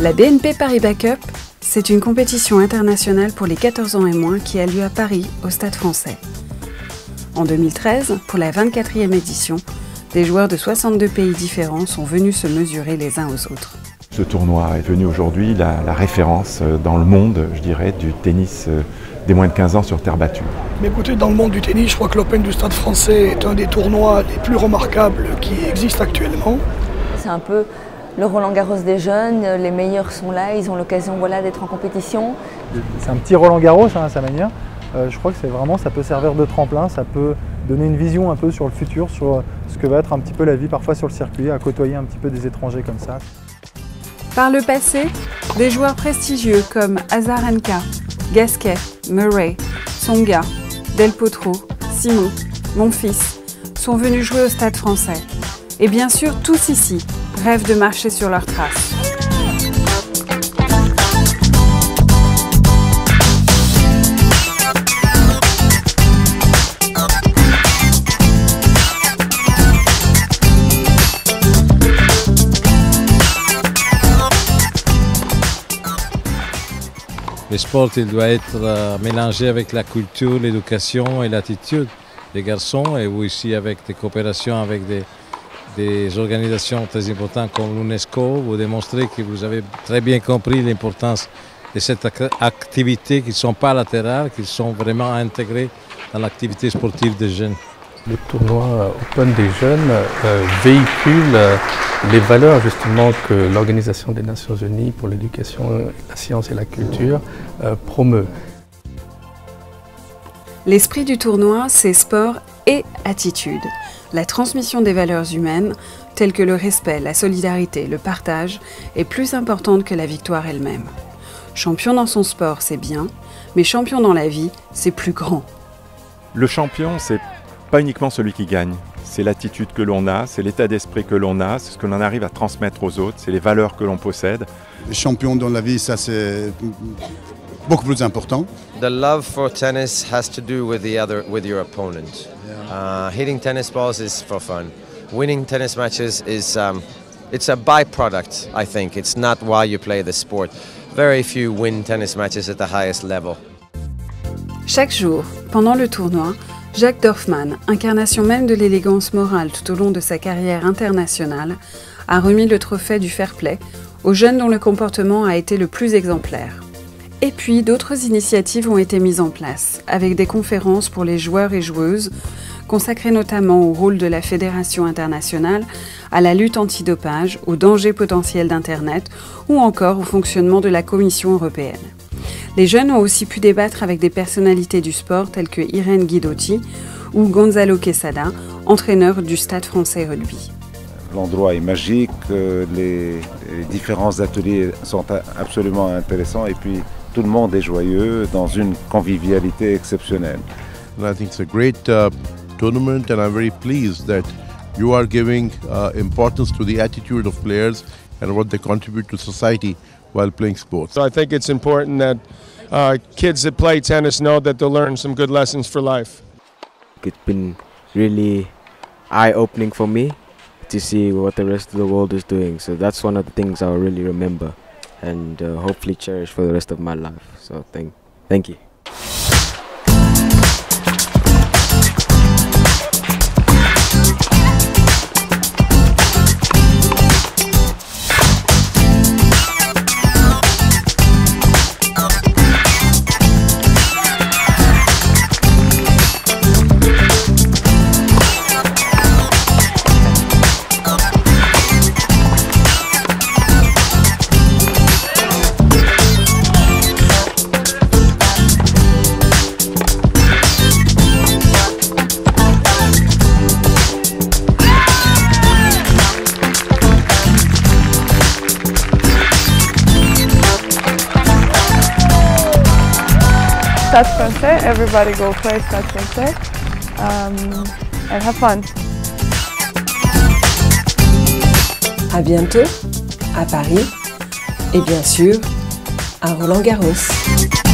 La BNP Paribas Cup, c'est une compétition internationale pour les 14 ans et moins qui a lieu à Paris, au Stade Français. En 2013, pour la 24e édition, des joueurs de 62 pays différents sont venus se mesurer les uns aux autres. Ce tournoi est devenu aujourd'hui la référence dans le monde, je dirais, du tennis des moins de 15 ans sur terre battue. Mais écoutez, dans le monde du tennis, je crois que l'Open du Stade Français est un des tournois les plus remarquables qui existent actuellement. C'est un peu le Roland-Garros des jeunes, les meilleurs sont là, ils ont l'occasion d'être en compétition. C'est un petit Roland-Garros à sa manière. Je crois que ça peut servir de tremplin, ça peut donner une vision un peu sur le futur, sur ce que va être un petit peu la vie parfois sur le circuit, à côtoyer un petit peu des étrangers comme ça. Par le passé, des joueurs prestigieux comme Azarenka, Gasquet, Murray, Tsonga, Del Potro, Simon, Monfils sont venus jouer au Stade Français. Et bien sûr, tous ici rêvent de marcher sur leurs traces. Le sport, il doit être mélangé avec la culture, l'éducation et l'attitude des garçons, et aussi avec des coopérations avec des organisations très importantes comme l'UNESCO. Vous démontrez que vous avez très bien compris l'importance de cette activité qui ne sont pas latérales, qui sont vraiment intégrées dans l'activité sportive des jeunes. Le tournoi Open des jeunes véhicule les valeurs justement que l'Organisation des Nations Unies pour l'éducation, la science et la culture promeut. L'esprit du tournoi, c'est sport et attitude. La transmission des valeurs humaines, telles que le respect, la solidarité, le partage, est plus importante que la victoire elle-même. Champion dans son sport, c'est bien, mais champion dans la vie, c'est plus grand. Le champion, c'est pas uniquement celui qui gagne, c'est l'attitude que l'on a, c'est l'état d'esprit que l'on a, c'est ce que l'on arrive à transmettre aux autres, c'est les valeurs que l'on possède. Champion dans la vie, ça c'est beaucoup plus important. The love for tennis has to do with your opponent. Hitting tennis balls is for fun. Winning tennis matches is it's a byproduct, I think. It's not why you play the sport. Very few win tennis matches at the highest level. Chaque jour, pendant le tournoi, Jacques Dorfmann, incarnation même de l'élégance morale tout au long de sa carrière internationale, a remis le trophée du fair play aux jeunes dont le comportement a été le plus exemplaire. Et puis, d'autres initiatives ont été mises en place, avec des conférences pour les joueurs et joueuses, consacrées notamment au rôle de la Fédération internationale, à la lutte antidopage, aux dangers potentiels d'Internet ou encore au fonctionnement de la Commission européenne. Les jeunes ont aussi pu débattre avec des personnalités du sport telles que Irène Guidotti ou Gonzalo Quesada, entraîneur du Stade Français Rugby. L'endroit est magique, les différents ateliers sont absolument intéressants et puis tout le monde est joyeux dans une convivialité exceptionnelle. I think it's a great tournament and I'm very pleased that you are giving importance to the attitude of players and what they contribute to society while playing sports. So I think it's important that kids that play tennis know that they'll learn some good lessons for life. It's been really eye-opening for me to see what the rest of the world is doing. So that's one of the things I'll really remember and hopefully cherish for the rest of my life. So thank you. Stade Français, everybody go play Stade Français and have fun. À bientôt, à Paris et bien sûr à Roland-Garros.